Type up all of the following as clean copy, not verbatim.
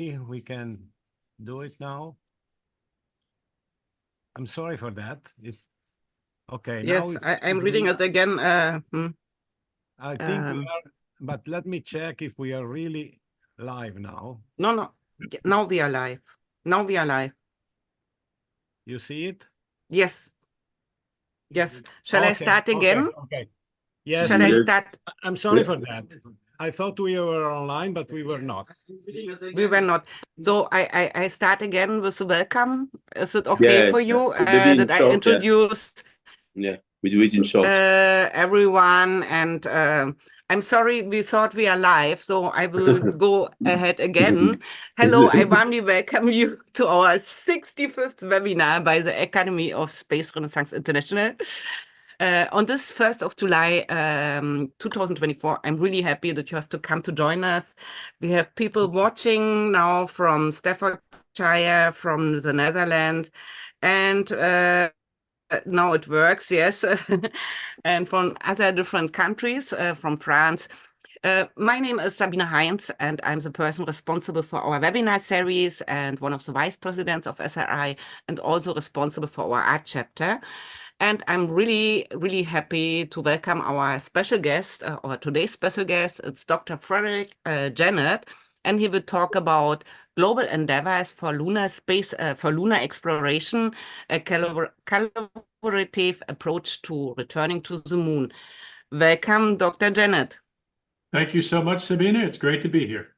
we can do it now. I'm sorry for that. It's okay. Yes, I'm reading it again. I think we are, but let me check if we are really live now. No. Now we are live. Now we are live. You see it? Yes. Yes. Shall I start again? Okay. Yes. Shall I start? I'm sorry for that. I thought we were online, but we were not. We were not. So I start again with the welcome. Is it okay for you that I introduced? Yeah, we do it in short. Everyone, and I'm sorry, we thought we are live, so I will go ahead again. Hello, I warmly welcome you to our 65th webinar by the Academy of Space Renaissance International. On this 1st of July, 2024, I'm really happy that you have to come to join us. We have people watching now from Staffordshire, from the Netherlands, and now it works, yes, and from other different countries, from France. My name is Sabine Heinz, and I'm the person responsible for our webinar series and one of the vice presidents of SRI, and also responsible for our art chapter. And I'm really, really happy to welcome our special guest, or today's special guest. It's Dr. Fredrick Jenet, and he will talk about global endeavors for lunar space, for lunar exploration, a collaborative approach to returning to the moon. Welcome, Dr. Jenet. Thank you so much, Sabine. It's great to be here.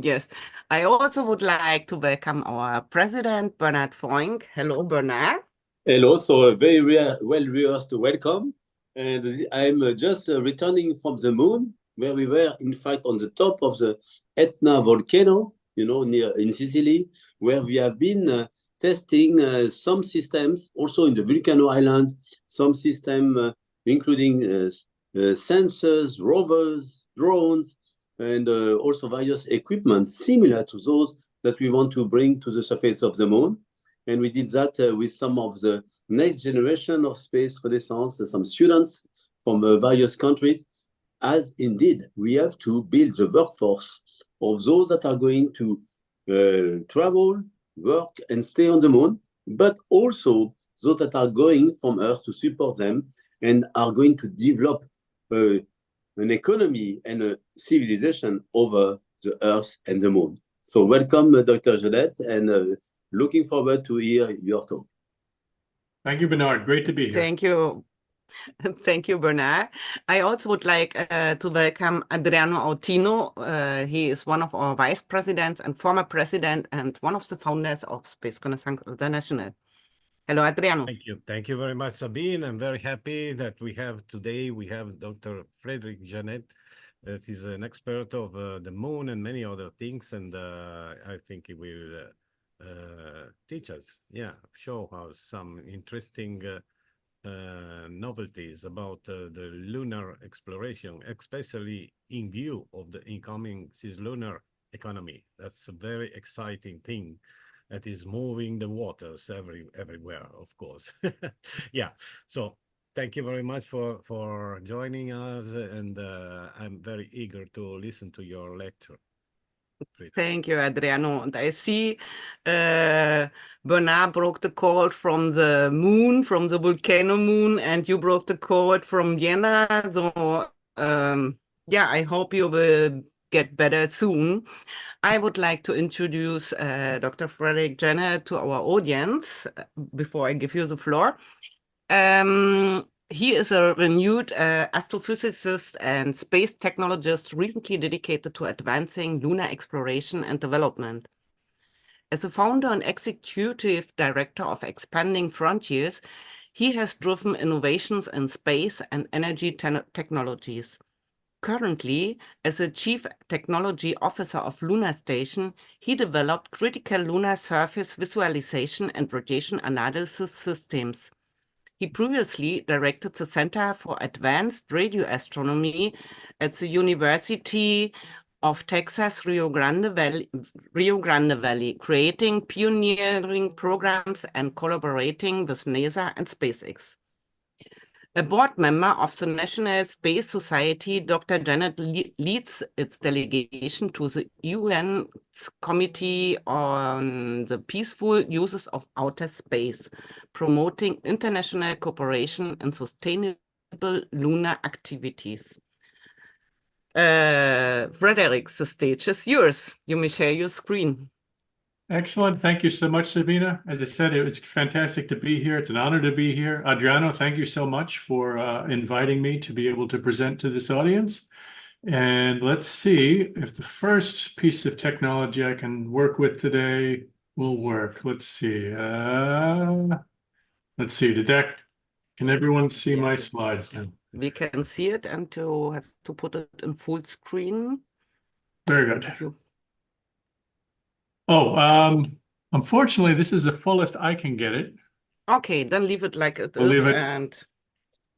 Yes, I also would like to welcome our president, Bernard Foink. Hello, Bernard. Hello, so a very well-rehearsed welcome. And I'm just returning from the moon, where we were, in fact, on the top of the Etna volcano, near in Sicily, where we have been testing some systems, also in the Volcano Island, some system including sensors, rovers, drones, and also various equipment similar to those that we want to bring to the surface of the moon. And we did that with some of the next generation of space renaissance, some students from various countries, as indeed we have to build the workforce of those that are going to travel, work, and stay on the moon, but also those that are going from Earth to support them and are going to develop an economy and a civilization over the Earth and the moon. So welcome, Dr. Jenet, and looking forward to hear your talk. Thank you, Bernard. Great to be here. Thank you. Thank you, Bernard. I also would like to welcome Adriano Autino. He is one of our vice presidents and former president and one of the founders of Space Renaissance International. Hello, Adriano. Thank you. Thank you very much, Sabine. I'm very happy that we have Dr. Fredrick Jenet, that is an expert of the moon and many other things. And I think he will teach us, show us some interesting novelties about the lunar exploration, especially in view of the incoming cislunar economy. That's a very exciting thing that is moving the waters everywhere, of course. So thank you very much for joining us, and I'm very eager to listen to your lecture. Thank you, Adriano. And I see Bernard broke the code from the moon, from the volcano moon, and you broke the code from Vienna. So, I hope you will get better soon. I would like to introduce Dr. Fredrick Jenet to our audience before I give you the floor. He is a renewed astrophysicist and space technologist recently dedicated to advancing lunar exploration and development. As a founder and executive director of Expanding Frontiers, he has driven innovations in space and energy technologies. Currently, as a chief technology officer of Lunar Station, he developed critical lunar surface visualization and radiation analysis systems. He previously directed the Center for Advanced Radio Astronomy at the University of Texas, Rio Grande Valley, creating pioneering programs and collaborating with NASA and SpaceX. A board member of the National Space Society, Dr. Jenet leads its delegation to the UN Committee on the Peaceful Uses of Outer Space, promoting international cooperation and sustainable lunar activities. Fredrick, the stage is yours. You may share your screen. Excellent. Thank you so much, Sabina. As I said, it was fantastic to be here. It's an honor to be here. Adriano, thank you so much for inviting me to be able to present to this audience. And let's see if the first piece of technology I can work with today will work. Let's see. Can everyone see my slides now? We can see it, and to have to put it in full screen. Very good. Unfortunately, this is the fullest I can get it. Okay, then leave it like it We'll is. leave it. And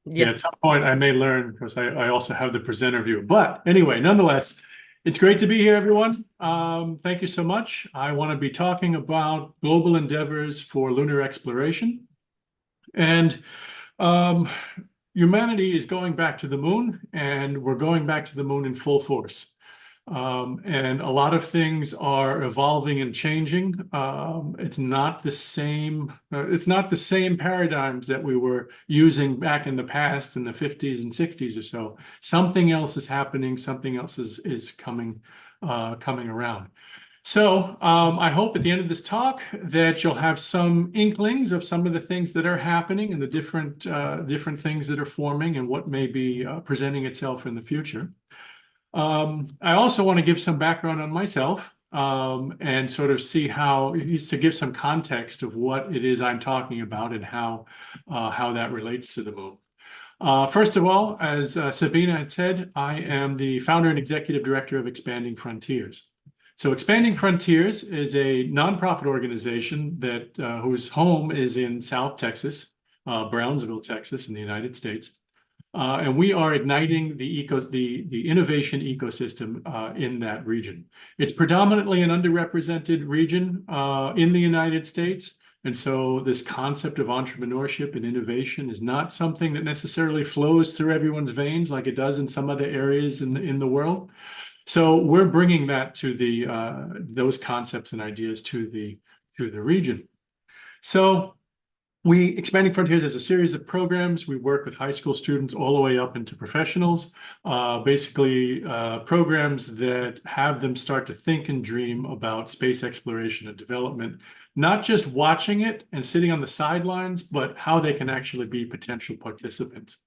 Yeah, at yes, some point I may learn because I also have the presenter view. But anyway, nonetheless, it's great to be here, everyone. Thank you so much. I want to be talking about global endeavors for lunar exploration. And humanity is going back to the moon, and we're going back to the moon in full force. And a lot of things are evolving and changing. It's not the same paradigms that we were using back in the past in the 50s and 60s or so. Something else is happening, something else is coming around. So I hope at the end of this talk that you'll have some inklings of some of the things that are happening and the different things that are forming and what may be presenting itself in the future. I also want to give some background on myself and sort of see to give some context of what it is I'm talking about and how that relates to the moon. First of all, as Sabina had said, I am the founder and executive director of Expanding Frontiers. So Expanding Frontiers is a nonprofit organization that whose home is in South Texas, Brownsville, Texas, in the United States. And we are igniting the innovation ecosystem in that region. It's predominantly an underrepresented region in the United States. And so this concept of entrepreneurship and innovation is not something that necessarily flows through everyone's veins like it does in some other areas in the world. So we're bringing that to those concepts and ideas to the region. So Expanding Frontiers has a series of programs. We work with high school students all the way up into professionals, basically programs that have them start to think and dream about space exploration and development, not just watching it and sitting on the sidelines, but how they can actually be potential participants.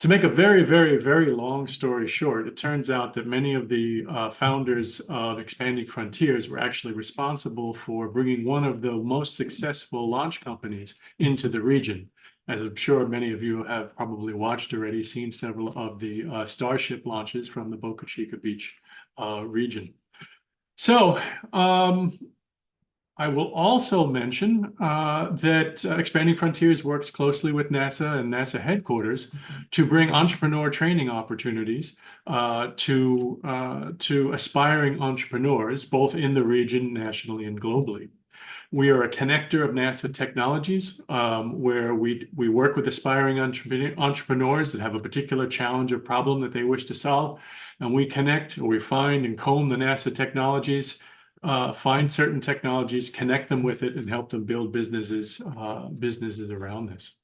To make a very, very, very long story short, it turns out that many of the founders of Expanding Frontiers were actually responsible for bringing one of the most successful launch companies into the region. As I'm sure many of you have probably watched already, seen several of the Starship launches from the Boca Chica Beach region. So, I will also mention that Expanding Frontiers works closely with NASA and NASA headquarters to bring entrepreneur training opportunities to aspiring entrepreneurs, both in the region, nationally, and globally. We are a connector of NASA technologies, where we work with aspiring entrepreneurs that have a particular challenge or problem that they wish to solve, and we connect, or we find and comb the NASA technologies, find certain technologies, connect them with it, and help them build businesses around this.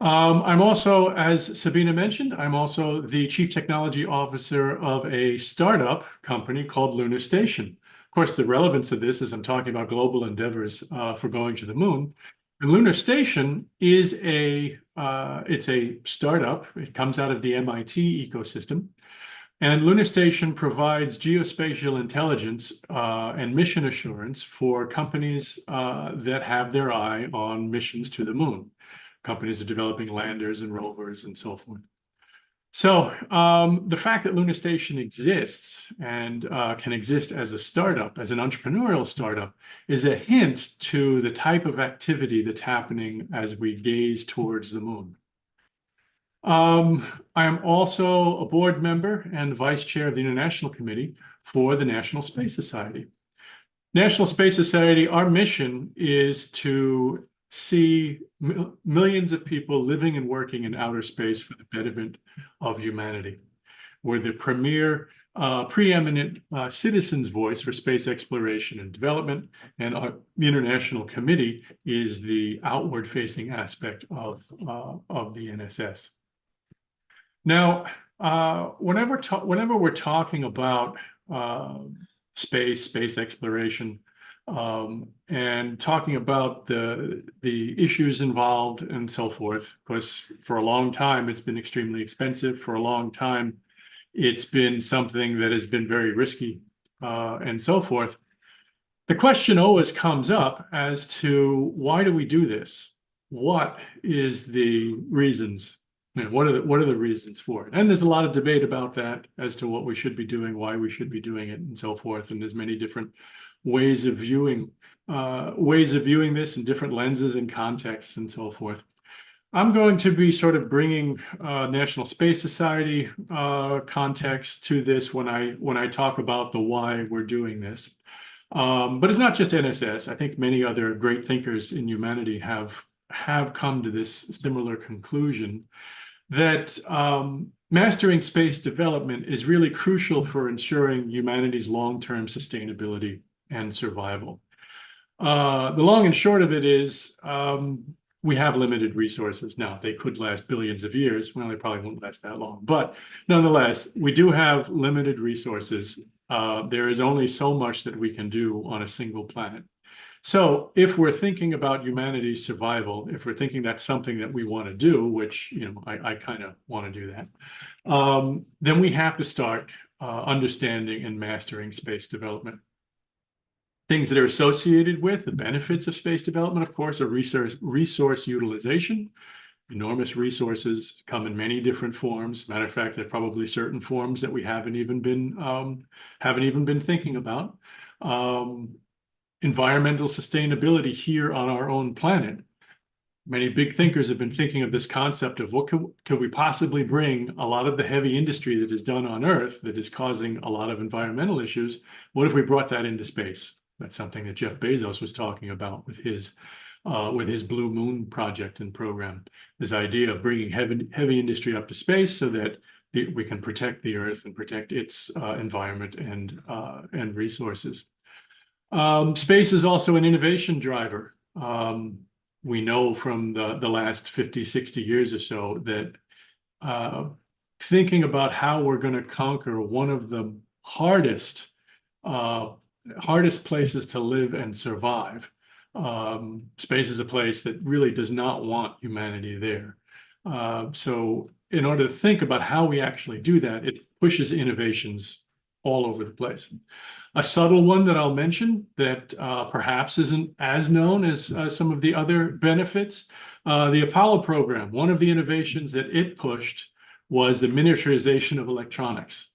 I'm also, as Sabina mentioned, I'm also the Chief Technology Officer of a startup company called Lunar Station. Of course, the relevance of this is I'm talking about global endeavors for going to the moon. And Lunar Station is it's a startup. It comes out of the MIT ecosystem. And Lunar Station provides geospatial intelligence and mission assurance for companies that have their eye on missions to the moon. Companies are developing landers and rovers and so forth. So the fact that Lunar Station exists and can exist as a startup, as an entrepreneurial startup, is a hint to the type of activity that's happening as we gaze towards the moon. I am also a board member and vice chair of the International Committee for the National Space Society. National Space Society, our mission is to see millions of people living and working in outer space for the betterment of humanity. We're the premier, preeminent citizen's voice for space exploration and development, and the International Committee is the outward-facing aspect of the NSS. Now, whenever we're talking about space exploration, and talking about the issues involved and so forth, because for a long time it's been extremely expensive. For a long time, it's been something that has been very risky, and so forth. The question always comes up as to why do we do this? What is the reasons? What are the reasons for it? And there's a lot of debate about that as to what we should be doing, why we should be doing it, and so forth. And there's many different ways of viewing this in different lenses and contexts and so forth. I'm going to be sort of bringing National Space Society context to this when I talk about the why we're doing this. But it's not just NSS. I think many other great thinkers in humanity have come to this similar conclusion that mastering space development is really crucial for ensuring humanity's long-term sustainability and survival. The long and short of it is we have limited resources. Now, they could last billions of years. Well, they probably won't last that long. But nonetheless, we do have limited resources. There is only so much that we can do on a single planet. So if we're thinking about humanity's survival, if we're thinking that's something that we want to do, which, you know, I kind of want to do that, then we have to start understanding and mastering space development. Things that are associated with the benefits of space development, of course, are resource utilization. Enormous resources come in many different forms. Matter of fact, there are probably certain forms that we haven't even been thinking about. Environmental sustainability here on our own planet. Many big thinkers have been thinking of this concept of what could we possibly bring a lot of the heavy industry that is done on Earth that is causing a lot of environmental issues. What if we brought that into space? That's something that Jeff Bezos was talking about with his Blue Moon project and program. This idea of bringing heavy industry up to space so that we can protect the Earth and protect its environment and resources. Space is also an innovation driver. We know from the last 50, 60 years or so that thinking about how we're going to conquer one of the hardest places to live and survive. Space is a place that really does not want humanity there. So in order to think about how we actually do that, it pushes innovations all over the place. A subtle one that I'll mention that perhaps isn't as known as some of the other benefits, the Apollo program, one of the innovations that it pushed was the miniaturization of electronics.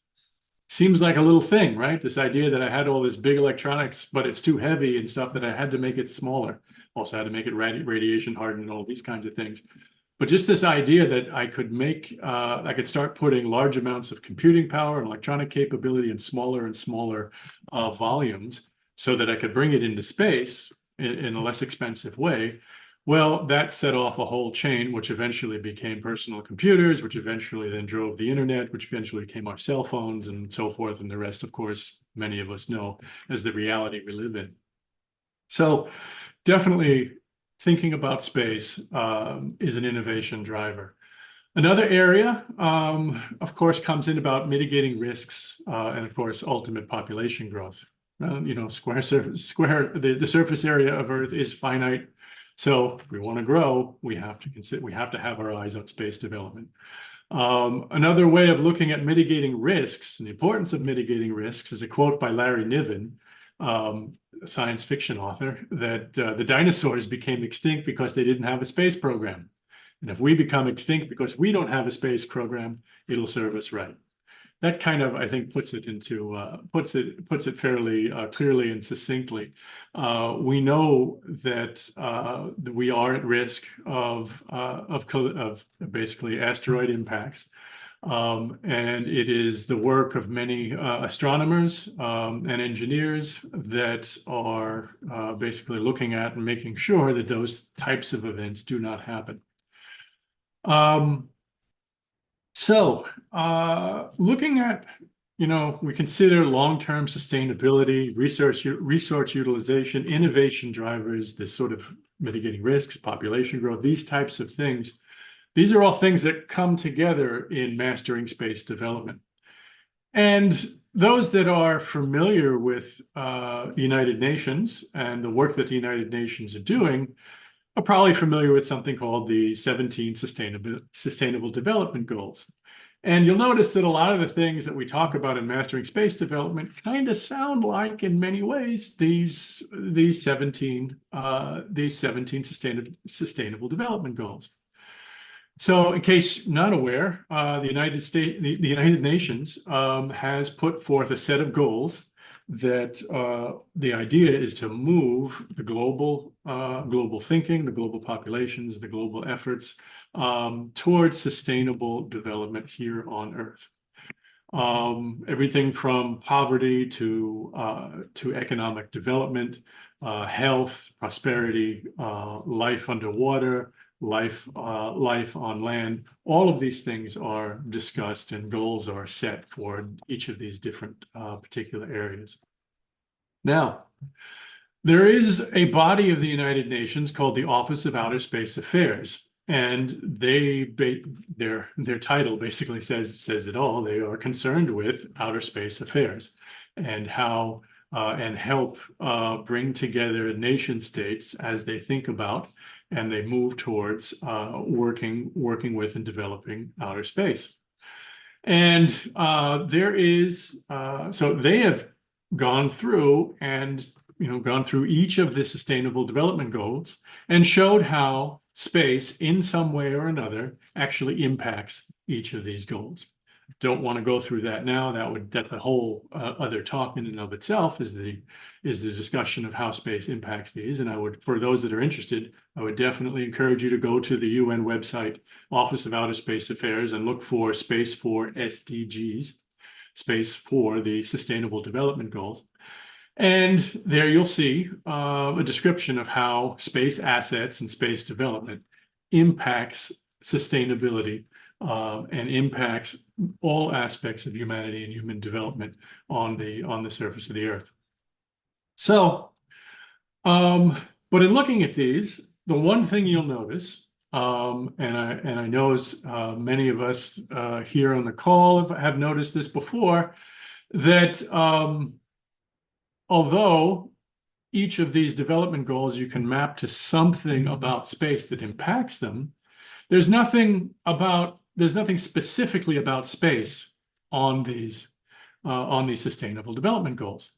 Seems like a little thing, right? This idea that I had all this big electronics, but it's too heavy and stuff that I had to make it smaller. Also had to make it radiation hardened and all these kinds of things. But just this idea that I could start putting large amounts of computing power and electronic capability in smaller and smaller volumes so that I could bring it into space in a less expensive way. Well, that set off a whole chain, which eventually became personal computers, which eventually then drove the internet, which eventually became our cell phones and so forth. And the rest, of course, many of us know as the reality we live in. So definitely thinking about space is an innovation driver. Another area, of course, comes in about mitigating risks and, of course, ultimate population growth. You know, the surface area of Earth is finite. So if we want to grow, we have to have our eyes on space development. Another way of looking at mitigating risks and the importance of mitigating risks is a quote by Larry Niven, a science fiction author, that the dinosaurs became extinct because they didn't have a space program. And if we become extinct because we don't have a space program, it'll serve us right. That kind of, I think, puts it fairly clearly and succinctly. We know that we are at risk of basically asteroid impacts. And it is the work of many astronomers and engineers that are basically looking at and making sure that those types of events do not happen. Looking at, we consider long-term sustainability, resource utilization, innovation drivers, this sort of mitigating risks, population growth, these types of things. These are all things that come together in mastering space development. And those that are familiar with the United Nations and the work that the United Nations are doing are probably familiar with something called the 17 Sustainable Development Goals. And you'll notice that a lot of the things that we talk about in mastering space development kind of sound like, in many ways, these 17 Sustainable Development Goals. So, in case not aware, the United Nations has put forth a set of goals that the idea is to move the global thinking, the global populations, the global efforts towards sustainable development here on Earth. Everything from poverty to economic development, health, prosperity, life underwater, life on land. All of these things are discussed and goals are set for each of these different particular areas. Now, there is a body of the United Nations called the Office of Outer Space Affairs, and their title basically says it all. They are concerned with outer space affairs and how and help bring together nation states as they think about and they move towards working with and developing outer space. And so they have gone through each of the Sustainable Development Goals and showed how space, in some way or another, actually impacts each of these goals. Don't want to go through that now. That's a whole other talk in and of itself, is the discussion of how space impacts these. And for those that are interested, I would definitely encourage you to go to the UN website, Office of Outer Space Affairs, and look for Space for SDGs, Space for the Sustainable Development Goals. And there you'll see a description of how space assets and space development impacts sustainability and impacts all aspects of humanity and human development on the surface of the Earth. So, but in looking at these, the one thing you'll notice, and I know as many of us here on the call have noticed this before, that although each of these development goals you can map to something about space that impacts them, there's nothing specifically about space on these sustainable development goals.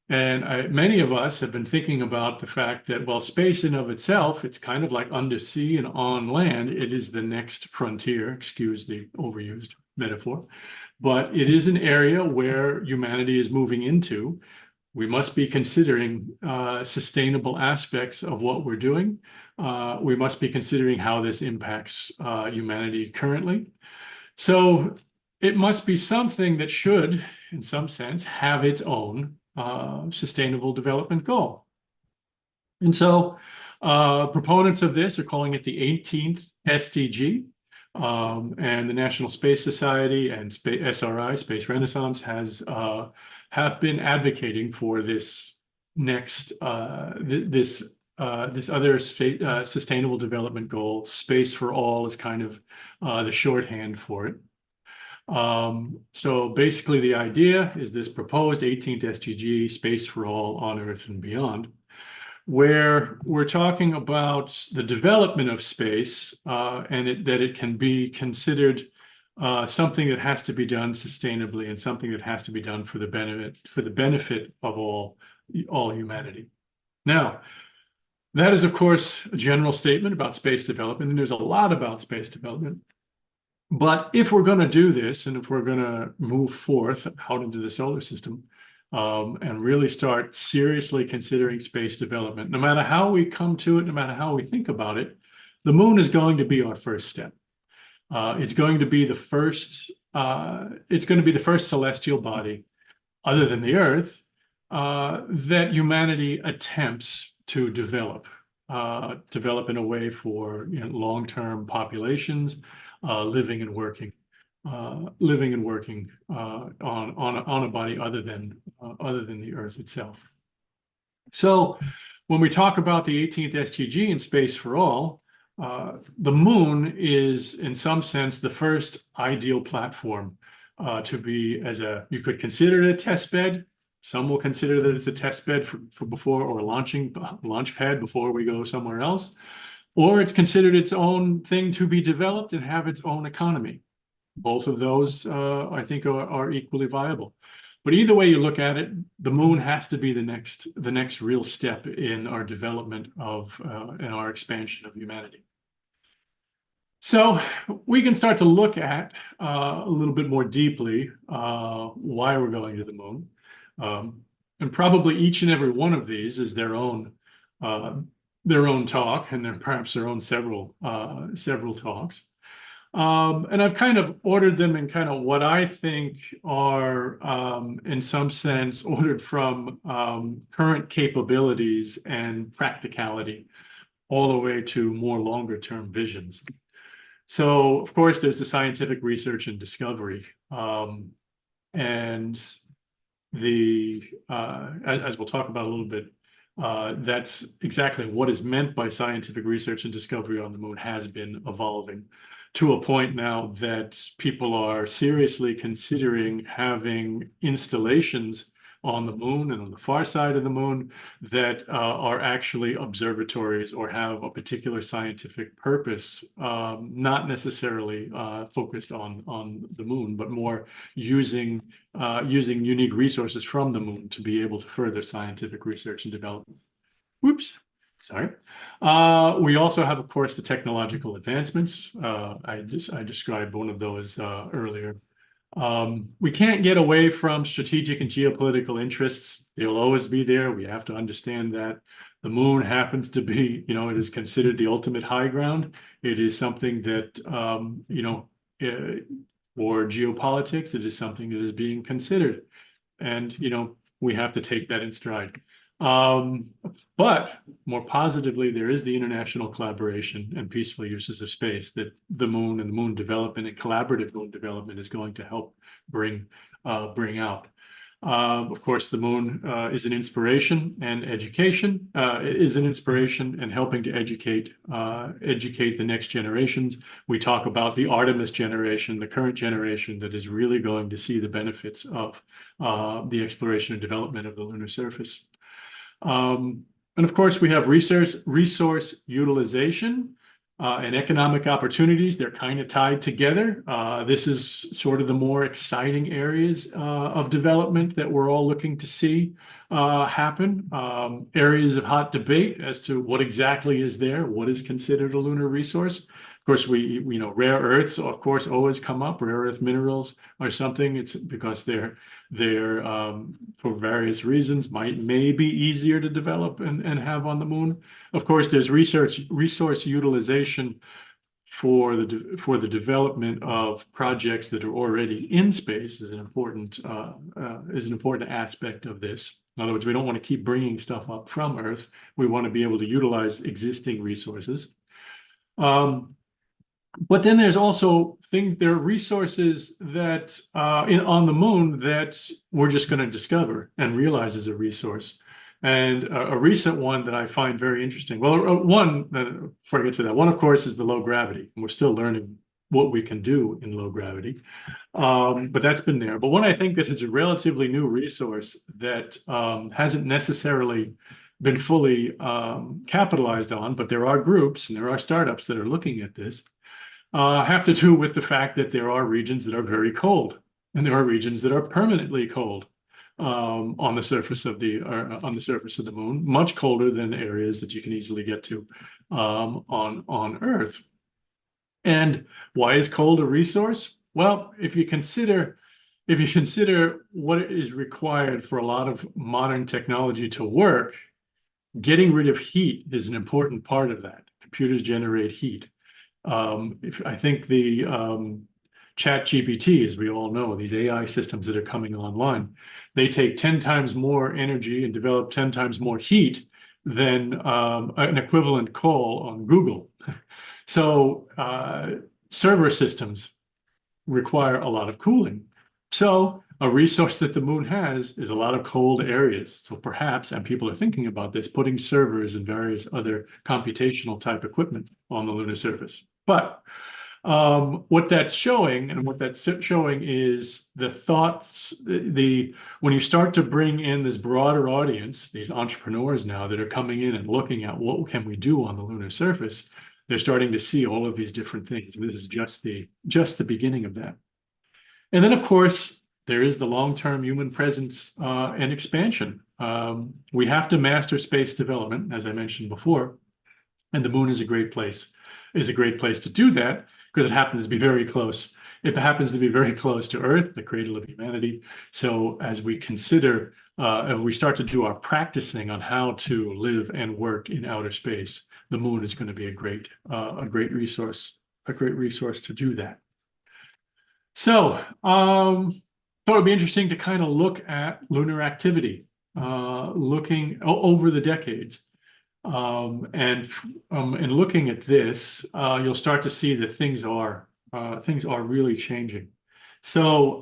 And many of us have been thinking about the fact that, well, space in of itself, it's kind of like undersea and on land. It is the next frontier, excuse the overused metaphor, but it is an area where humanity is moving into. We must be considering sustainable aspects of what we're doing. We must be considering how this impacts humanity currently. So it must be something that should, in some sense, have its own sustainable development goal. And so proponents of this are calling it the 18th SDG. And the National Space Society and SRI, Space Renaissance, have been advocating for this next this other sustainable development goal. Space for all is kind of the shorthand for it. So basically the idea is this proposed 18th SDG, Space for All on Earth and Beyond, where we're talking about the development of space and that it can be considered something that has to be done sustainably and something that has to be done for the benefit of all humanity. Now, that is, of course, a general statement about space development, and there's a lot about space development. But if we're going to do this, and if we're going to move forth out into the solar system and really start seriously considering space development, no matter how we come to it, no matter how we think about it, the moon is going to be our first step. It's going to be the first it's going to be the first celestial body, other than the Earth, that humanity attempts to develop in a way for long-term populations living and working on a body other than the Earth itself. So when we talk about the 18th SDG in Space for All, the moon is, in some sense, the first ideal platform to be you could consider it a test bed. Some will consider that it's a test bed for before, or a launch pad before we go somewhere else. Or it's considered its own thing to be developed and have its own economy. Both of those, I think, are equally viable. But either way you look at it, the moon has to be the next real step in our development in our expansion of humanity. So we can start to look at a little bit more deeply why we're going to the moon. And probably each and every one of these is their own talk, and perhaps their own several talks. And I've kind of ordered them in kind of what I think are, in some sense, ordered from current capabilities and practicality, all the way to more longer-term visions. So, of course, there's the scientific research and discovery, and as we'll talk about a little bit, that's exactly what is meant by scientific research and discovery on the moon has been evolving to a point now that people are seriously considering having installations on the moon and on the far side of the moon that are actually observatories or have a particular scientific purpose, not necessarily focused on the moon, but more using unique resources from the moon to be able to further scientific research and development. Whoops. Sorry. We also have, of course, the technological advancements. I described one of those earlier. We can't get away from strategic and geopolitical interests. They'll always be there. We have to understand that. The moon happens to be, it is considered the ultimate high ground. It is something that, for geopolitics, it is something that is being considered. And, we have to take that in stride. But more positively, there is the international collaboration and peaceful uses of space that the moon and the moon development and collaborative moon development is going to help bring out. Of course, the moon is an inspiration, and education is an inspiration, and helping to educate the next generations. We talk about the Artemis generation, the current generation that is really going to see the benefits of the exploration and development of the lunar surface. And of course, we have resource utilization and economic opportunities. They're kind of tied together. This is sort of the more exciting areas of development that we're all looking to see happen. Areas of hot debate as to what exactly is there, what is considered a lunar resource. Of course, we rare earths, of course, always come up. Rare earth minerals are something. It's because they're for various reasons may be easier to develop and have on the moon. Of course, there's resource utilization for the development of projects that are already in space is an important aspect of this. In other words, we don't want to keep bringing stuff up from Earth. We want to be able to utilize existing resources. But then there's also there are resources that on the moon that we're just going to discover and realize as a resource. And a recent one that I find very interesting. Well, before I get to that, one, of course, is the low gravity. And we're still learning what we can do in low gravity. But that's been there. But one I think that is a relatively new resource that hasn't necessarily been fully capitalized on, but there are groups and there are startups that are looking at this. Have to do with the fact that there are regions that are very cold, and there are regions that are permanently cold on the surface of the moon, much colder than areas that you can easily get to on Earth. And why is cold a resource? Well, if you consider what is required for a lot of modern technology to work, getting rid of heat is an important part of that. Computers generate heat. I think the ChatGPT, as we all know, these AI systems that are coming online, they take 10 times more energy and develop 10 times more heat than an equivalent call on Google. So server systems require a lot of cooling. So a resource that the moon has is a lot of cold areas. So perhaps, and people are thinking about this, putting servers and various other computational type equipment on the lunar surface. But what that's showing, and what that's showing is the thoughts, when you start to bring in this broader audience, these entrepreneurs now that are coming in and looking at what can we do on the lunar surface, they're starting to see all of these different things. And this is just the beginning of that. And then, of course, there is the long-term human presence and expansion. We have to master space development, as I mentioned before, and the moon is a great place to do that, because it happens to be very close. It happens to be very close to Earth, the cradle of humanity. So as we consider, if we start to do our practicing on how to live and work in outer space, the moon is going to be a great resource to do that. So, thought it'd be interesting to kind of look at lunar activity, looking over the decades. And looking at this, you'll start to see that things are really changing. So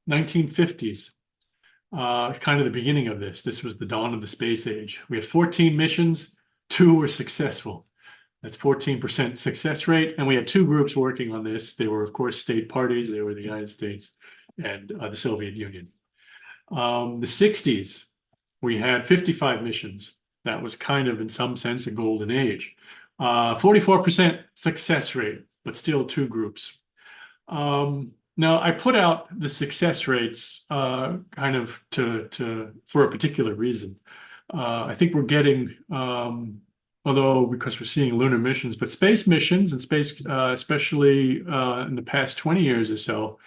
1950s, it's kind of the beginning of this. This was the dawn of the space age. We had 14 missions, 2 were successful. That's 14% success rate. And we had 2 groups working on this. They were, of course, state parties. They were the United States and the Soviet Union. The 60s, we had 55 missions. That was kind of, in some sense, a golden age. 44% success rate, but still 2 groups. Now, I put out the success rates kind of for a particular reason. I think we're getting, although because we're seeing lunar missions, but space missions and space, especially in the past 20 years or so,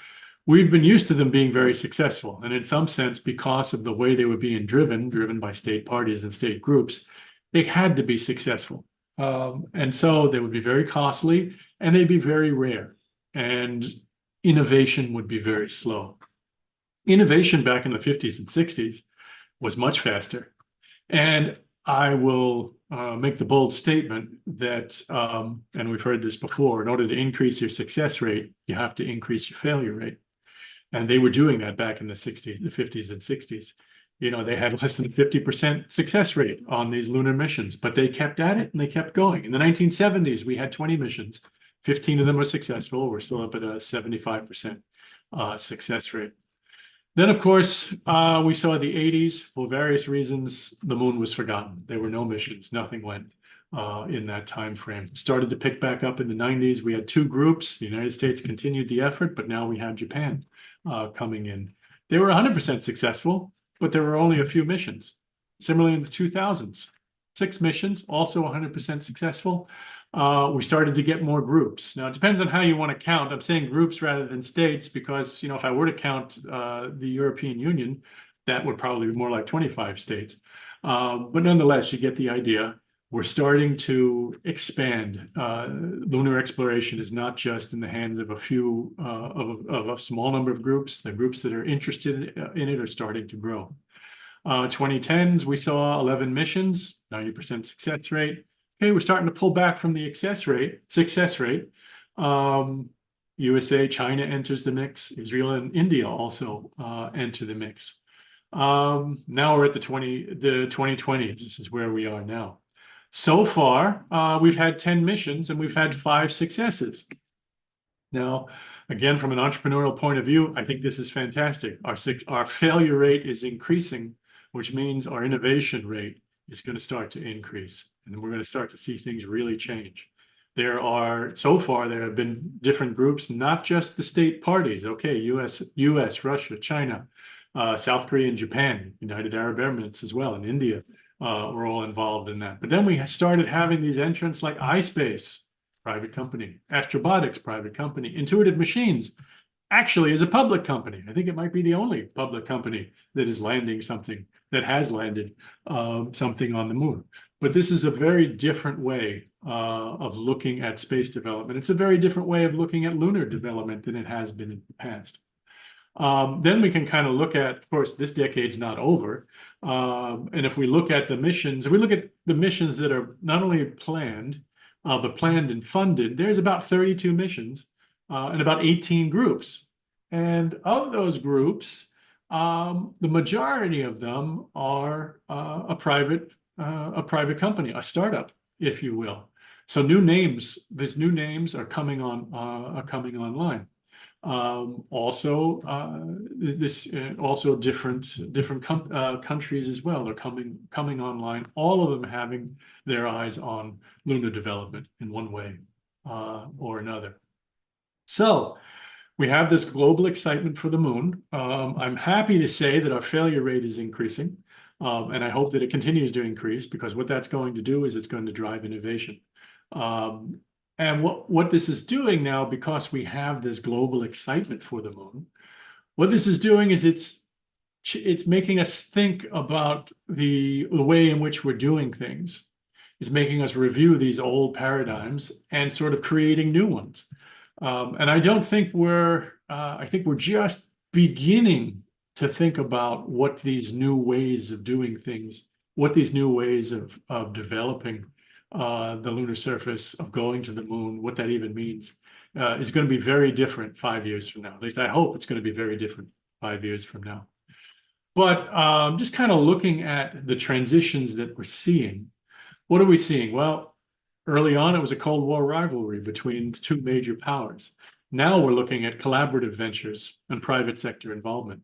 we've been used to them being very successful. And in some sense, because of the way they were being driven by state parties and state groups, they had to be successful. And so they would be very costly and they'd be very rare. And innovation would be very slow. Innovation back in the 50s and 60s was much faster. And I will make the bold statement that, and we've heard this before, in order to increase your success rate, you have to increase your failure rate. And they were doing that back in the 60s, the 50s and 60s. You know, they had less than 50% success rate on these lunar missions, but they kept at it and they kept going. In the 1970s, we had 20 missions. 15 of them were successful. We're still up at a 75% success rate. Then, of course, we saw the 80s. For various reasons, the moon was forgotten. There were no missions. Nothing went in that time frame. Started to pick back up in the 90s. We had 2 groups. The United States continued the effort, but now we had Japan coming in. They were 100% successful, but there were only a few missions. Similarly, in the 2000s, 6 missions, also 100% successful. We started to get more groups. Now, it depends on how you want to count. I'm saying groups rather than states because, you know, if I were to count the European Union, that would probably be more like 25 states. But nonetheless, you get the idea. We're starting to expand. Lunar exploration is not just in the hands of a few, of a small number of groups. The groups that are interested in it are starting to grow. 2010s, we saw 11 missions, 90% success rate. Okay, we're starting to pull back from the success rate. USA, China enters the mix. Israel and India also enter the mix. Now we're at the 2020s. This is where we are now. So far, we've had 10 missions and we've had 5 successes. Now, again, from an entrepreneurial point of view, I think this is fantastic. Our failure rate is increasing, which means our innovation rate is going to start to increase. And we're going to start to see things really change. So far, there have been different groups, not just the state parties. Okay, US, Russia, China, South Korea and Japan, United Arab Emirates as well, and India were all involved in that. But then we started having these entrants like iSpace, private company, Astrobotics, private company, Intuitive Machines, actually is a public company. I think it might be the only public company that is landing something, that has landed something on the moon. But this is a very different way of looking at space development. It's a very different way of looking at lunar development than it has been in the past. Then we can kind of look at, of course, this decade's not over. And if we look at the missions, if we look at the missions that are not only planned, but planned and funded, there's about 32 missions and about 18 groups. And of those groups, the majority of them are a private company, a startup, if you will. So these new names are coming online. Also different countries as well are coming online. All of them having their eyes on lunar development in one way or another. So we have this global excitement for the moon. I'm happy to say that our failure rate is increasing, and I hope that it continues to increase, because what that's going to do is it's going to drive innovation. And what this is doing now, because we have this global excitement for the moon, what this is doing is it's making us think about the way in which we're doing things. It's making us review these old paradigms and sort of creating new ones. And I don't think I think we're just beginning to think about what these new ways of doing things, what these new ways of developing the lunar surface, of going to the moon, what that even means, is going to be very different 5 years from now. At least I hope it's going to be very different 5 years from now. But just kind of looking at the transitions that we're seeing, what are we seeing? Well, early on, it was a Cold War rivalry between two major powers. Now we're looking at collaborative ventures and private sector involvement.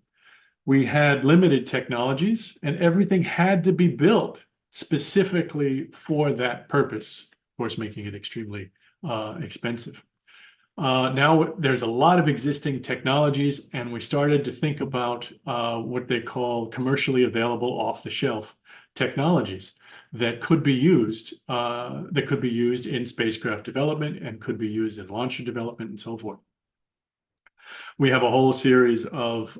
We had limited technologies, and everything had to be built specifically for that purpose, of course, making it extremely expensive. Now there's a lot of existing technologies, and we started to think about what they call commercially available off-the-shelf technologies that could be used in spacecraft development and could be used in launcher development and so forth. We have a whole series of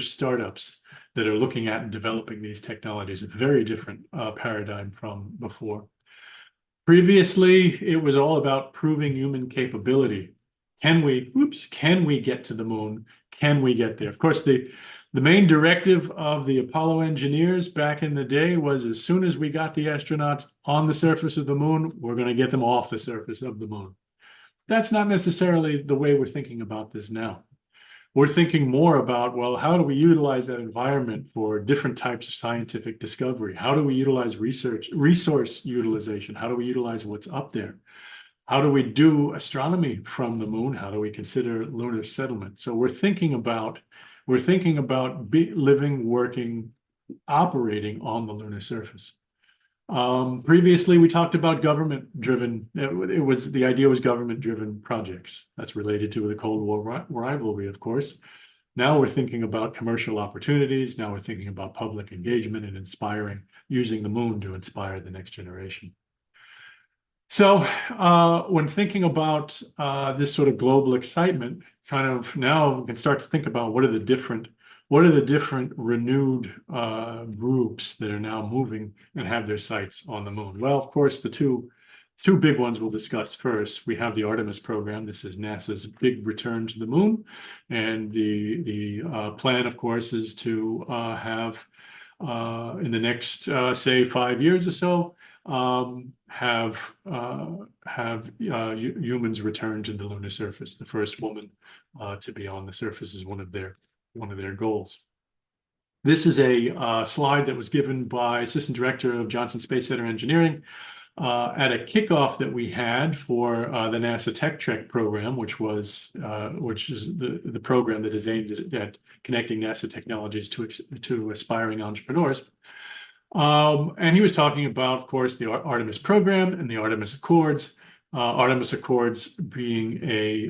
startups that are looking at and developing these technologies, a very different paradigm from before. Previously, it was all about proving human capability. Can we get to the moon? Can we get there? Of course, the main directive of the Apollo engineers back in the day was, as soon as we got the astronauts on the surface of the moon, we're going to get them off the surface of the moon. That's not necessarily the way we're thinking about this now. We're thinking more about, well, how do we utilize that environment for different types of scientific discovery? How do we utilize resource utilization? How do we utilize what's up there? How do we do astronomy from the moon? How do we consider lunar settlement? So we're thinking about living, working, operating on the lunar surface. Previously, we talked about government-driven. The idea was government-driven projects. That's related to the Cold War rivalry, of course. Now we're thinking about commercial opportunities. Now we're thinking about public engagement and using the moon to inspire the next generation. So when thinking about this sort of global excitement, kind of now we can start to think about what are the different renewed groups that are now moving and have their sights on the moon. Well, of course, the two big ones we'll discuss first. We have the Artemis program. This is NASA's big return to the moon, and the plan, of course, is to have in the next say 5 years or so have humans return to the lunar surface. The first woman to be on the surface is one of their goals. This is a slide that was given by Assistant Director of Johnson Space Center Engineering at a kickoff that we had for the NASA Tech Trek program, which is the program that is aimed at connecting NASA technologies to aspiring entrepreneurs. And he was talking about, of course, the Artemis program and the Artemis Accords. Artemis Accords being a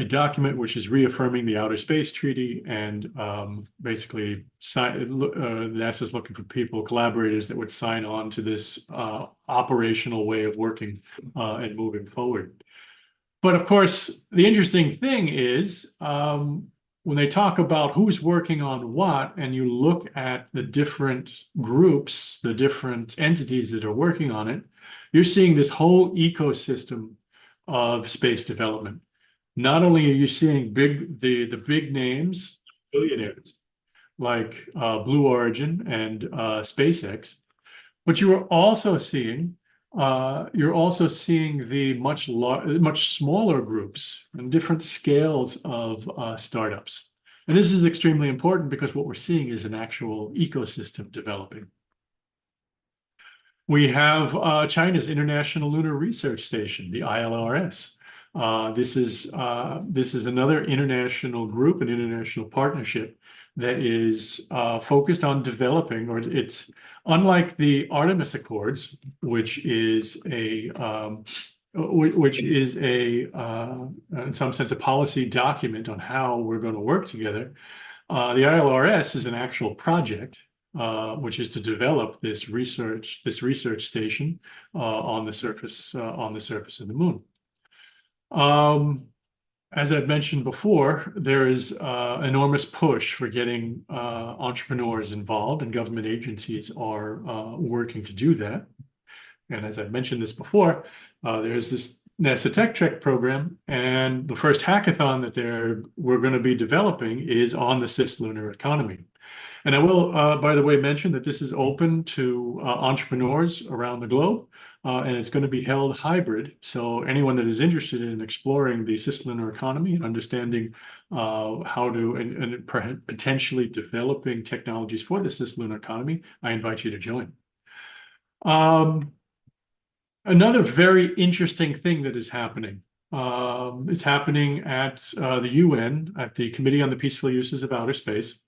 document which is reaffirming the Outer Space Treaty, and basically NASA is looking for collaborators that would sign on to this operational way of working and moving forward. But of course, the interesting thing is when they talk about who's working on what, and you look at the different groups, the different entities that are working on it, you're seeing this whole ecosystem of space development. Not only are you seeing the big names, billionaires, like Blue Origin and SpaceX, but you are also seeing the much smaller groups and different scales of startups. And this is extremely important because what we're seeing is an actual ecosystem developing. We have China's International Lunar Research Station, the ILRS. This is another international group, an international partnership that is focused on developing, or it's unlike the Artemis Accords, which is in some sense a policy document on how we're going to work together. The ILRS is an actual project, which is to develop this research station on the surface of the moon. As I've mentioned before, there is enormous push for getting entrepreneurs involved, and government agencies are working to do that. And as I've mentioned this before, there's this NASA Tech Trek program, and the first hackathon that we're going to be developing is on the cislunar economy. And I will, by the way, mention that this is open to entrepreneurs around the globe, and it's going to be held hybrid. So anyone that is interested in exploring the cislunar economy and understanding how to, and potentially developing technologies for the cislunar economy, I invite you to join. Another very interesting thing that is happening, it's happening at the UN, at the Committee on the Peaceful Uses of Outer Space,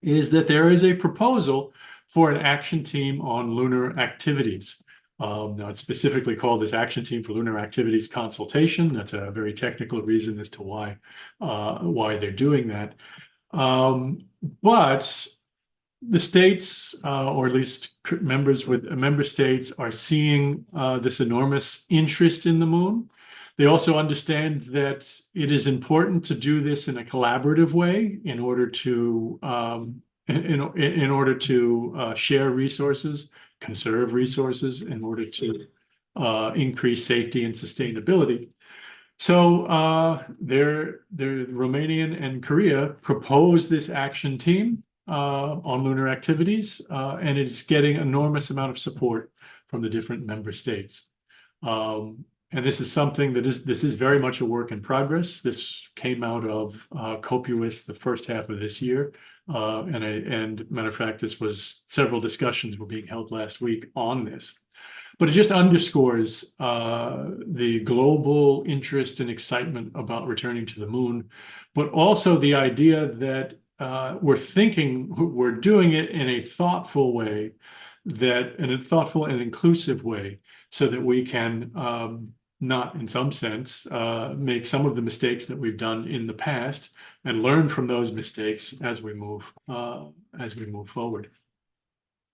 is that there is a proposal for an action team on lunar activities. Now, it's specifically called this Action Team for Lunar Activities Consultation. That's a very technical reason as to why they're doing that. But the states, or at least member states, are seeing this enormous interest in the moon. They also understand that it is important to do this in a collaborative way in order to share resources, conserve resources, in order to increase safety and sustainability. So the Romanian and Korea proposed this action team on lunar activities, and it's getting enormous amount of support from the different member states. And this is something that this is very much a work in progress. This came out of Copious the first half of this year. And matter of fact, several discussions were being held last week on this. But it just underscores the global interest and excitement about returning to the moon, but also the idea that we're doing it in a thoughtful way, thoughtful and inclusive way, so that we can not, in some sense, make some of the mistakes that we've done in the past and learn from those mistakes as we move forward.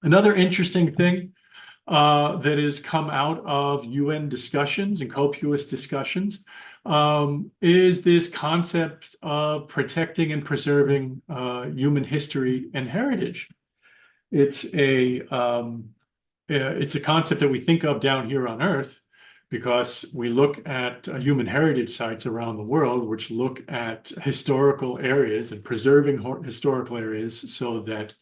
Another interesting thing that has come out of UN discussions and copious discussions is this concept of protecting and preserving human history and heritage. It's a concept that we think of down here on Earth, because we look at human heritage sites around the world, which look at historical areas and preserving historical areas, so that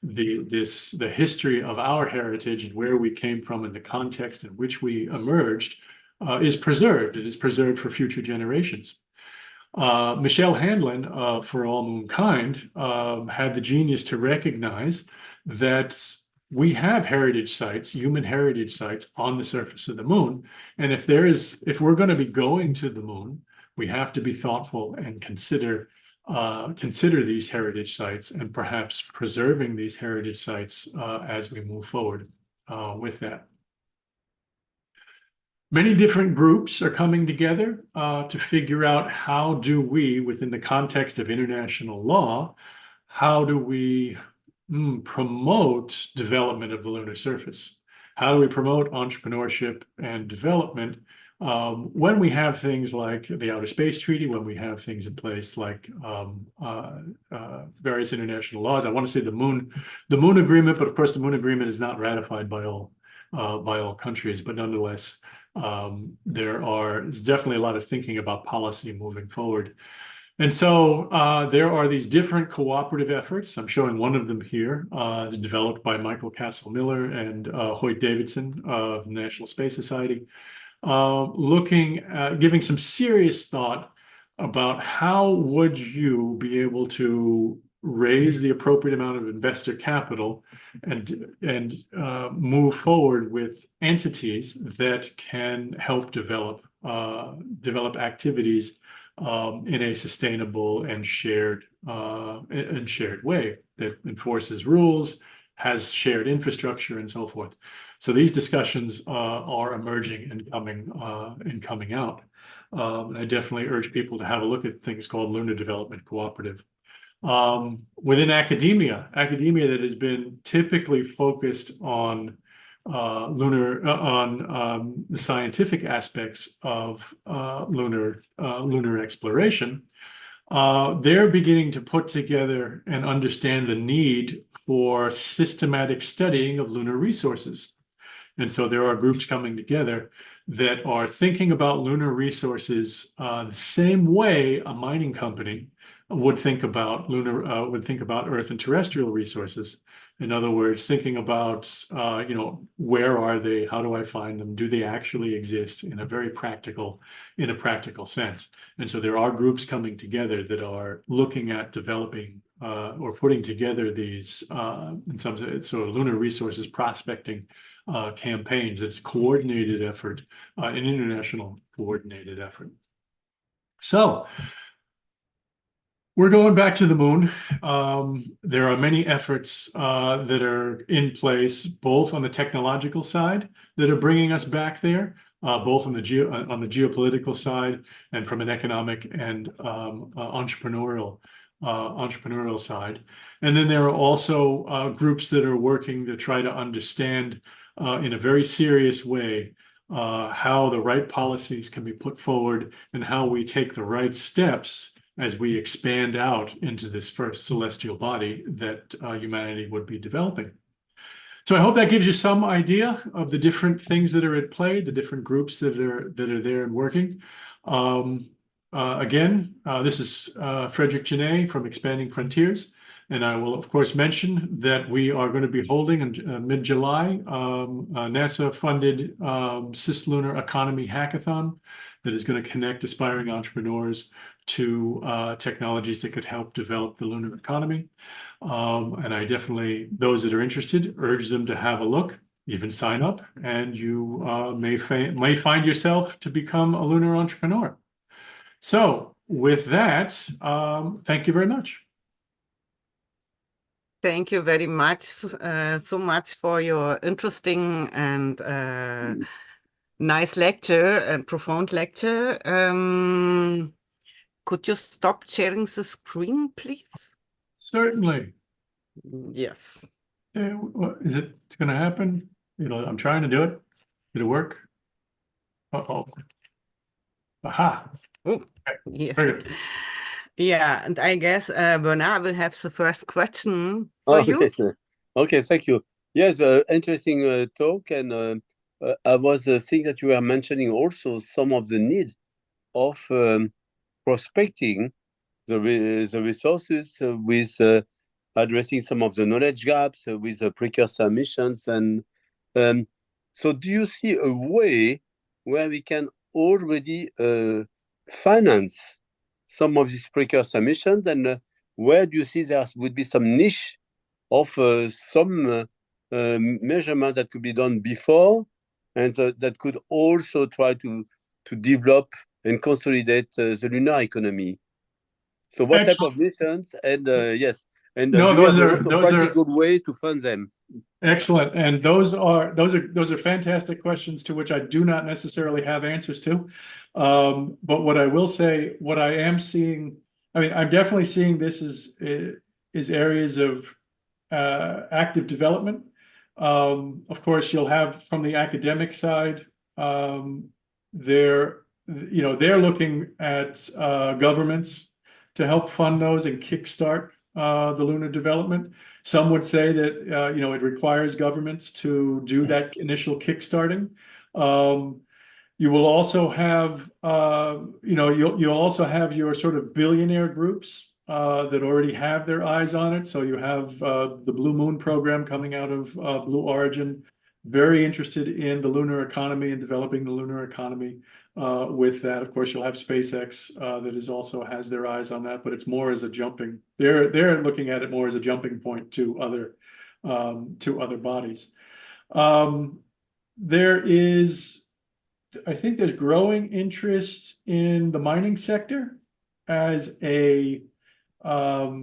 the history of our heritage and where we came from and the context in which we emerged is preserved. It is preserved for future generations. Michelle Hanlon, For All Moonkind, had the genius to recognize that we have heritage sites, human heritage sites, on the surface of the moon. And if we're going to be going to the moon, we have to be thoughtful and consider these heritage sites, and perhaps preserving these heritage sites as we move forward with that. Many different groups are coming together to figure out how do we, within the context of international law, how do we promote development of the lunar surface? How do we promote entrepreneurship and development When we have things like the Outer Space Treaty, when we have things in place like various international laws, I want to say the Moon Agreement, but of course the Moon Agreement is not ratified by all countries, but nonetheless, there's definitely a lot of thinking about policy moving forward. And so there are these different cooperative efforts. I'm showing one of them here. It's developed by Michael Castle-Miller and Hoyt Davidson of the National Space Society, giving some serious thought about how would you be able to raise the appropriate amount of investor capital and move forward with entities that can help develop activities in a sustainable and shared way that enforces rules, has shared infrastructure, and so forth. So these discussions are emerging and coming out. And I definitely urge people to have a look at things called Lunar Development Cooperative. Within academia that has been typically focused on the scientific aspects of lunar exploration, they're beginning to put together and understand the need for systematic studying of lunar resources. And so there are groups coming together that are thinking about lunar resources the same way a mining company would think about Earth and terrestrial resources. In other words, thinking about, where are they? How do I find them? Do they actually exist in a practical sense? And so there are groups coming together that are looking at developing or putting together these, in some sense, sort of lunar resources prospecting campaigns. It's coordinated effort, an international coordinated effort. So we're going back to the moon. There are many efforts that are in place, both on the technological side that are bringing us back there, both on the geopolitical side and from an economic and entrepreneurial side. And then there are also groups that are working to try to understand in a very serious way how the right policies can be put forward and how we take the right steps as we expand out into this first celestial body that humanity would be developing. So I hope that gives you some idea of the different things that are at play, the different groups that are there and working. Again, this is Fredrick Jenet from Expanding Frontiers. And I will, of course, mention that we are going to be holding in mid-July a NASA-funded Cislunar Economy Hackathon that is going to connect aspiring entrepreneurs to technologies that could help develop the lunar economy. And I definitely, those that are interested, urge them to have a look, even sign up, and you may find yourself to become a lunar entrepreneur. So with that, thank you very much. Thank you very much, so much for your interesting and nice lecture and profound lecture. Could you stop sharing the screen, please? Certainly. Yes. Is it going to happen? I'm trying to do it. Did it work? Uh-oh. Aha. Oh, yes. Very good. Yeah, and I guess Bernard will have the first question for you. Okay, thank you. Yes, interesting talk, and I was thinking that you were mentioning also some of the needs of prospecting the resources with addressing some of the knowledge gaps with the precursor missions. And so do you see a way where we can already finance some of these precursor missions, and where do you see there would be some niche of some measurement that could be done before, and so that could also try to develop and consolidate the lunar economy? So what type of missions, and yes, and No, do you those have are- also those are- practical ways to fund them? Excellent. And those are fantastic questions to which I do not necessarily have answers to. But what I will say, what I am seeing, I'm definitely seeing this is areas of active development. Of course, you'll have from the academic side, they're looking at governments to help fund those and kickstart the lunar development. Some would say that it requires governments to do that initial kickstarting. You will also have you'll also have your sort of billionaire groups that already have their eyes on it. So you have the Blue Moon program coming out of Blue Origin, very interested in the lunar economy and developing the lunar economy. With that, of course, you'll have SpaceX that also has their eyes on that, but it's more as a jumping. They're looking at it more as a jumping point to other bodies. I think there's growing interest in the mining sector as a I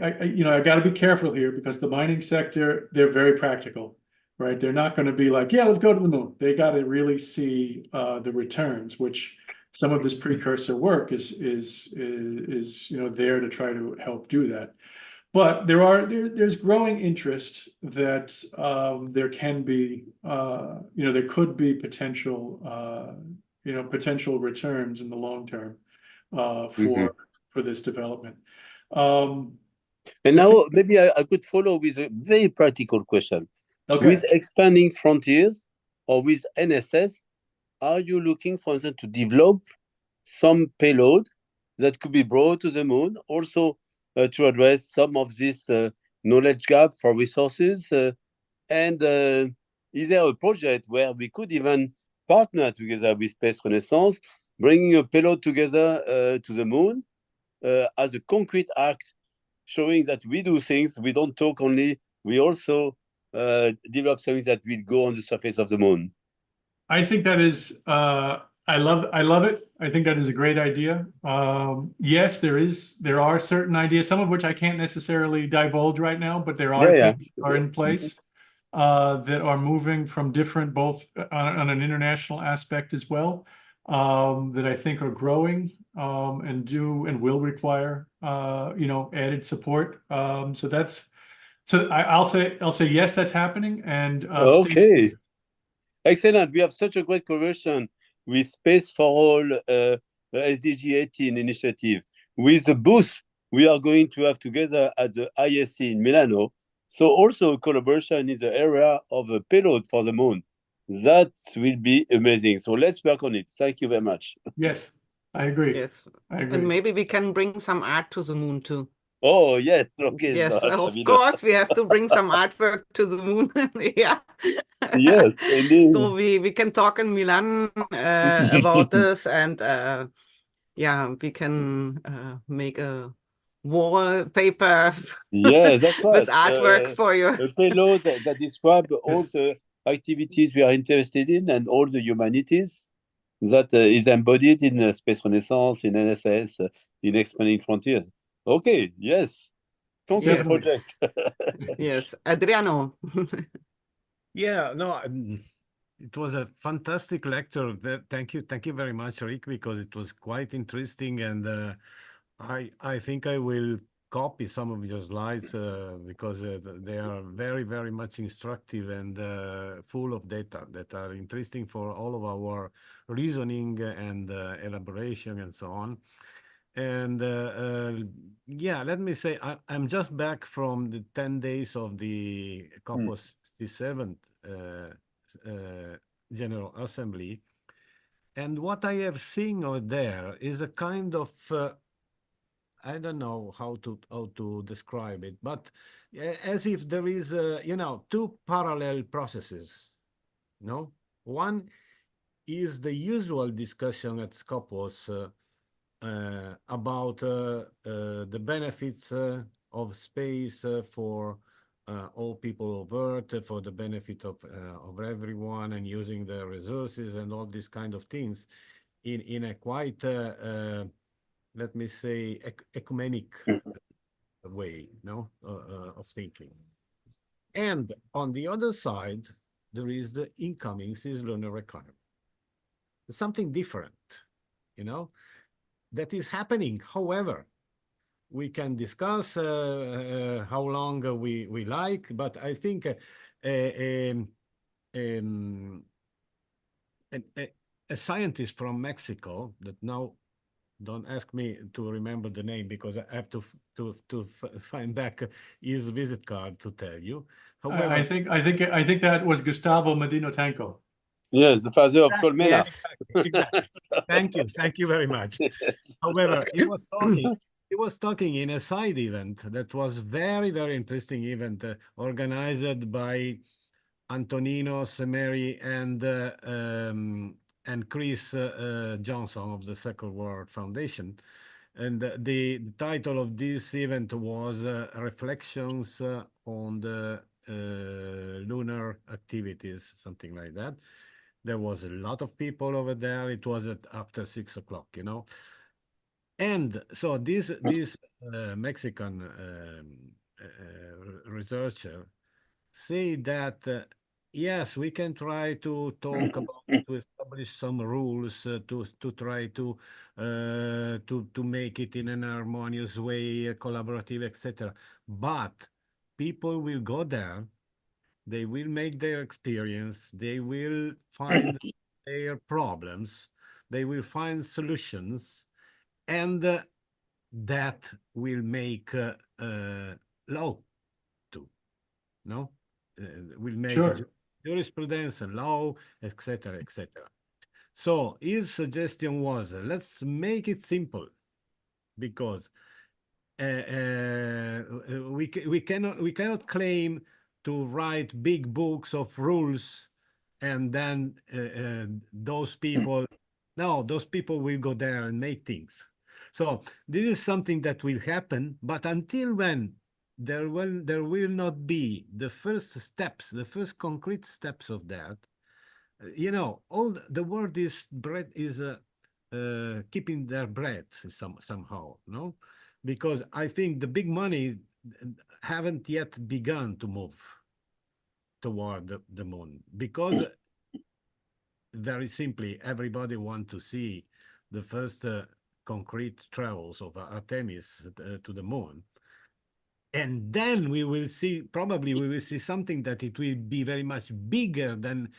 got to be careful here because the mining sector, they're very practical. Right, they're not going to be like, yeah, let's go to the moon. They got to really see the returns, which some of this precursor work is there to try to help do that. But there's growing interest that there can be there could be potential returns in the long term for this development. And now maybe I could follow with a very practical question. Okay. With expanding frontiers or with NSS, are you looking, for instance, to develop some payload that could be brought to the moon, also to address some of this knowledge gap for resources? And is there a project where we could even partner together with Space Renaissance, bringing a payload together to the moon as a concrete act, showing that we do things, we don't talk only, we also develop something that will go on the surface of the moon? I think that is I love it. I think that is a great idea. Yes, there are certain ideas, some of which I can't necessarily divulge right now, but there are things that are in place that are moving from different, both on an international aspect as well, that I think are growing and will require added support. So I'll say yes, that's happening. And okay, excellent. We have such a great collaboration with Space for All, SDG 18 initiative, with the booth we are going to have together at the ISC in Milano. So also a collaboration in the area of a payload for the moon. That will be amazing. So let's work on it. Thank you very much. Yes, I agree. Yes, I agree. and maybe we can bring some art to the moon too. Oh, yes. Okay. Yes, So, of course, we have to bring some artwork to the moon. Yeah. Yes, indeed. So we can talk in Milan about this, and yeah, we can make a wallpaper Yes, that's right. with artwork for you. A payload that describes all the activities we are interested in and all the humanities that is embodied in Space Renaissance, in NSS, in Expanding Frontiers. Okay, yes. Concrete project. Yes, Adriano. Yeah, no, it was a fantastic lecture. Thank you very much, Rick, because it was quite interesting, and I think I will copy some of your slides because they are very, very much instructive and full of data that are interesting for all of our reasoning and elaboration and so on. And yeah, let me say, I'm just back from the 10 days of the COP67 General Assembly. And what I have seen over there is a kind of, I don't know how to describe it, but as if there is, two parallel processes, no? One is the usual discussion at Scopus about the benefits of space for all people of Earth, for the benefit of everyone, and using the resources and all these kind of things in a quite, let me say, ecumenic way, no, of thinking. And on the other side, there is the incoming cislunar economy. It's something different, that is happening. However, we can discuss how long we like, but I think a scientist from Mexico that now, don't ask me to remember the name because I have to find back his visit card to tell you. However, I think that was Gustavo Medina Tanco. Yes, the father of exactly, Colmenas. exactly. Thank you very much. Yes. However, he was talking in a side event that was very, very interesting event organized by Antonino Semeri and Chris Johnson of the Second World Foundation. And the title of this event was Reflections on the Lunar Activities, something like that. There was a lot of people over there. It was after 6 o'clock, you know. And so this Mexican researcher say that yes, we can try to talk about to establish some rules to try to make it in an harmonious way, collaborative, etc. But people will go there, they will make their experience, they will find their problems, they will find solutions, and that will make law too, no? Will make Sure. jurisprudence and law, etc., etc. So his suggestion was, let's make it simple, because we cannot claim to write big books of rules, and then those people will go there and make things. So this is something that will happen, but until when there will not be the first steps, the first concrete steps of that, you know, all the world is keeping their breath somehow, no? Because I think the big money haven't yet begun to move toward the moon, because very simply, everybody want to see the first concrete travels of Artemis to the moon. And then we will see, probably we will see something that it will be very much bigger than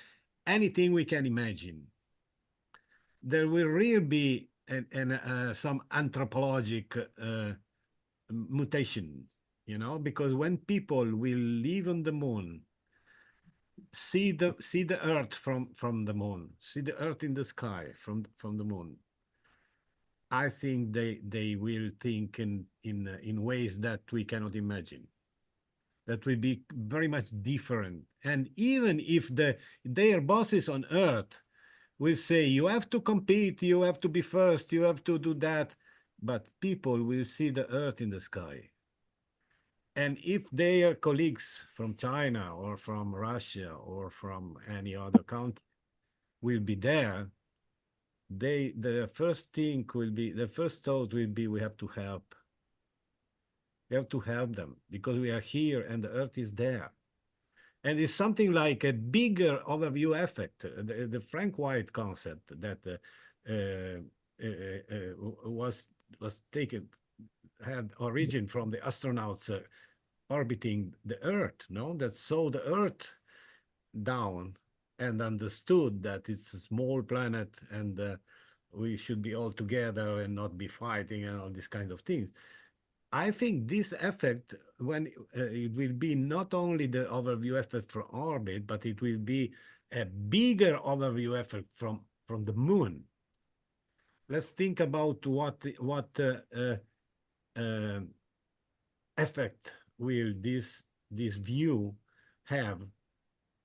anything we can imagine. There will really be some anthropologic mutation, you know, because when people will live on the moon, see the Earth from the moon, see the Earth in the sky from the moon, I think they will think in ways that we cannot imagine. That will be very much different. And even if their bosses on Earth will say, you have to compete, you have to be first, you have to do that, but people will see the Earth in the sky. And if their colleagues from China or from Russia or from any other country will be there, the first thought will be, we have to help. We have to help them because we are here and the Earth is there. And it's something like a bigger overview effect, the Frank White concept that had origin from the astronauts orbiting the Earth, no? That saw the Earth down and understood that it's a small planet and we should be all together and not be fighting and all these kind of things. I think this effect, when it will be not only the overview effect from orbit, but it will be a bigger overview effect from the moon. Let's think about what effect will this view have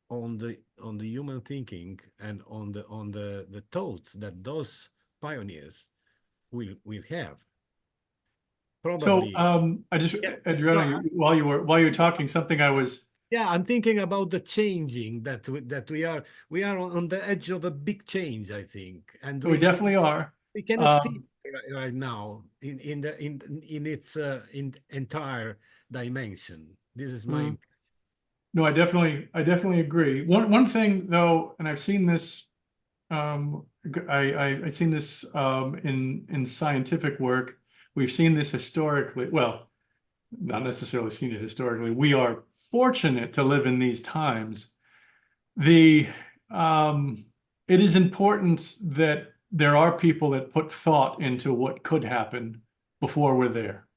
on the human thinking and on the thoughts that those pioneers will have. Probably. So I just, Adriano, while you were talking, something I was. Yeah, I'm thinking about the changing that we are on the edge of a big change, I think, and we definitely are. We cannot feel right now in its entire dimension. This is my. No, I definitely agree. One thing though, and I've seen this. I've seen this in scientific work. We've seen this historically. Well, not necessarily seen it historically. We are fortunate to live in these times. it is important that there are people that put thought into what could happen before we're there.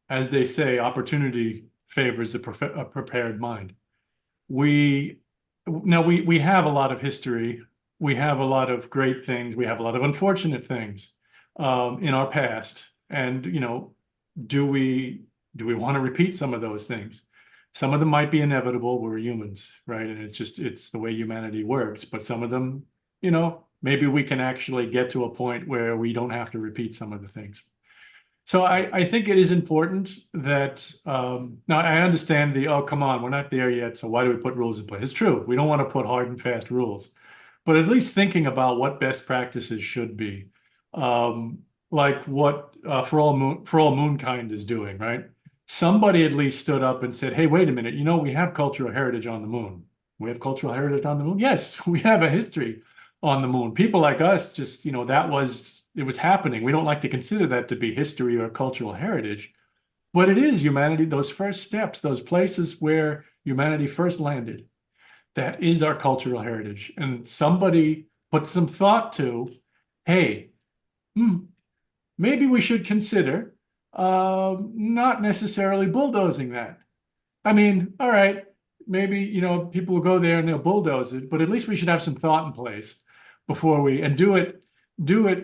As they say, opportunity favors a prepared mind. We have a lot of history. We have a lot of great things. We have a lot of unfortunate things in our past. And, you know, do we want to repeat some of those things? Some of them might be inevitable. We're humans, right? And it's the way humanity works. But some of them, you know, maybe we can actually get to a point where we don't have to repeat some of the things. So I think it is important that, now I understand oh, come on, we're not there yet, so why do we put rules in place? It's true, we don't want to put hard and fast rules, but at least thinking about what best practices should be, like what For All Moonkind is doing, right? Somebody at least stood up and said, hey, wait a minute, you know, we have cultural heritage on the moon. We have cultural heritage on the moon? Yes, we have a history on the moon. People like us just, you know, it was happening. We don't like to consider that to be history or cultural heritage, but it is humanity, those first steps, those places where humanity first landed. That is our cultural heritage. And somebody put some thought to, hey, maybe we should consider not necessarily bulldozing that. I mean, all right, maybe, you know, people will go there and they'll bulldoze it, but at least we should have some thought in place before and do it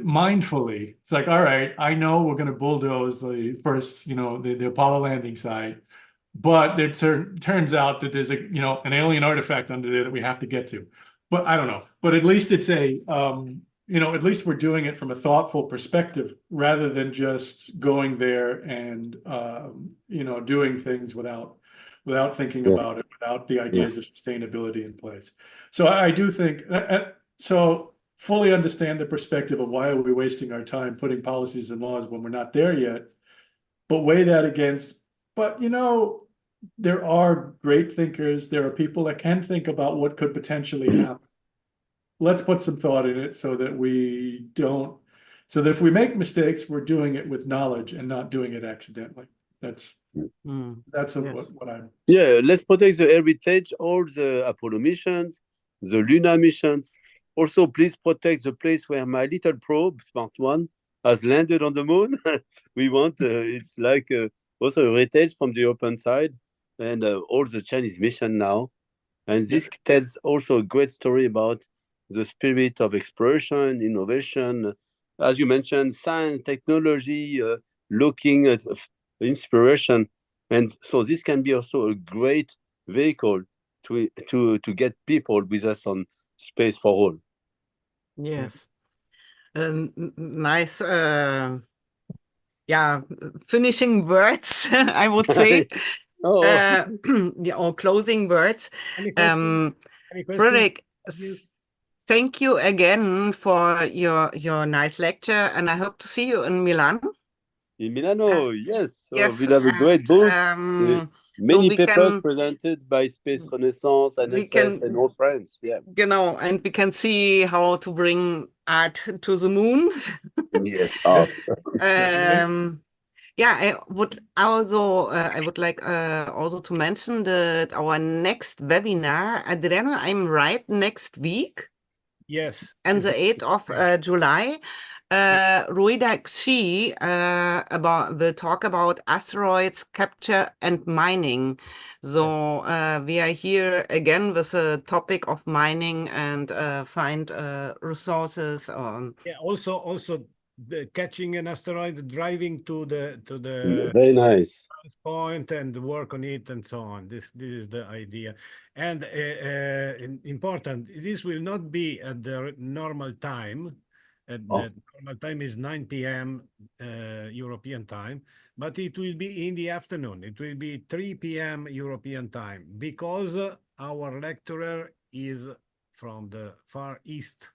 mindfully. It's like, all right, I know we're going to bulldoze the first, you know, the Apollo landing site, but it turns out that there's an alien artifact under there that we have to get to. But I don't know. But at least it's at least we're doing it from a thoughtful perspective rather than just going there and, doing things without thinking about it, without the ideas of sustainability in place. So I do think, fully understand the perspective of why are we wasting our time putting policies and laws when we're not there yet, but weigh that against, but you know, there are great thinkers, there are people that can think about what could potentially happen. Let's put some thought in it so that if we make mistakes, we're doing it with knowledge and not doing it accidentally. That's what I'm. Yeah, let's protect the heritage, all the Apollo missions, the lunar missions. Also, please protect the place where my little probe, Smart 1, has landed on the moon. We want, it's like also a heritage from the open side and all the Chinese mission now. And this tells also a great story about the spirit of exploration, innovation, as you mentioned, science, technology, looking at inspiration. And so this can be also a great vehicle to get people with us on Space for All. Yes. Nice, finishing words, I would say. Or closing words. Any questions? Fredrick, thank you again for your nice lecture, and I hope to see you in Milan. In Milano, yes. So yes, we'll have a great booth. Many papers presented by Space Renaissance, NSS, and all friends. Yeah. Genau, and we can see how to bring art to the moon. Yes. I would like also to mention that our next webinar, Adriano, I'm right, next week? Yes. And the 8th of July, Fredrick A will talk about asteroids capture and mining. So we are here again with the topic of mining and find resources. Also catching an asteroid, driving to the very nice point and work on it and so on. This is the idea. And important, this will not be at the normal time. The normal time is 9 p.m. European time, but it will be in the afternoon. It will be 3 p.m. European time because our lecturer is from the Far East.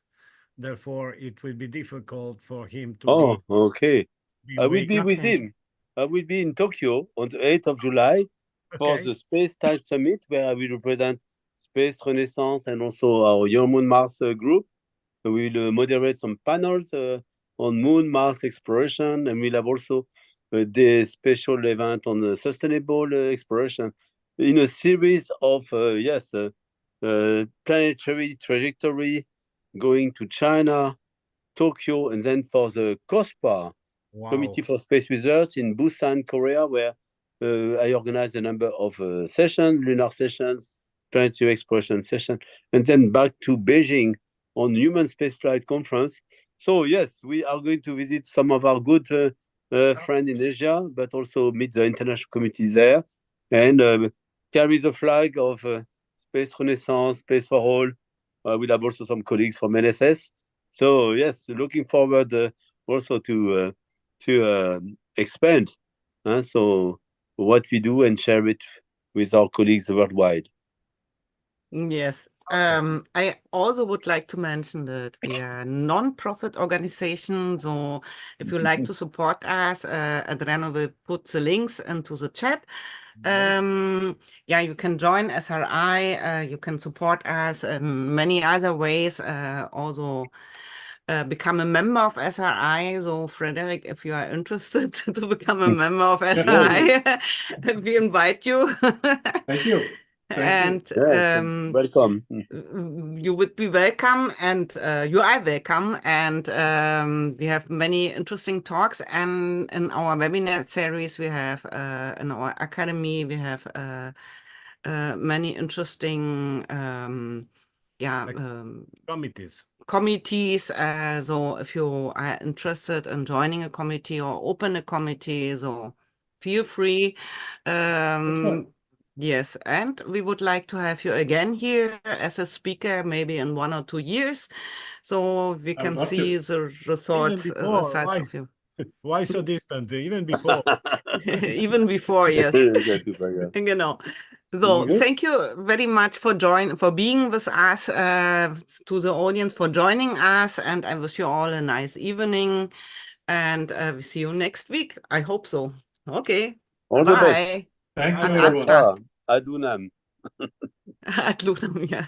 Therefore, it will be difficult for him to I will be with him. I will be in Tokyo on the 8th of July for the Space Time Summit, where I will represent Space Renaissance and also our Your Moon Mars group. We will moderate some panels on Moon Mars exploration, and we'll have also the special event on sustainable exploration in a series of planetary trajectory going to China, Tokyo, and then for the COSPA, Wow. Committee for Space Research in Busan, Korea, where I organized a number of sessions, lunar sessions, planetary exploration sessions, and then back to Beijing on Human Spaceflight Conference. So yes, we are going to visit some of our good friends in Asia, but also meet the international community there and carry the flag of Space Renaissance, Space for All. We'll have also some colleagues from NSS. So yes, looking forward also to expand so what we do and share it with our colleagues worldwide. Yes. I also would like to mention that we are a non-profit organization. So if you like to support us, Adriano will put the links into the chat. Yeah, you can join SRI. You can support us in many other ways. Also become a member of SRI. So Fredrick, if you are interested to become a member of SRI, we invite you. Thank you. And Yes, welcome. you would be welcome, and you are welcome. And we have many interesting talks, and in our webinar series, we have in our academy, we have many interesting committees. So if you are interested in joining a committee or open a committee, so feel free. Yes, and we would like to have you again here as a speaker, maybe in 1 or 2 years, so we can see the results of you. Why so distant? Even before. Even before, yes. You know. So thank you very much for being with us, to the audience for joining us, and I wish you all a nice evening, and we see you next week. I hope so. Okay. All bye. The best. Thank you, everyone. Ad Lunam. Ad Lunam, yeah.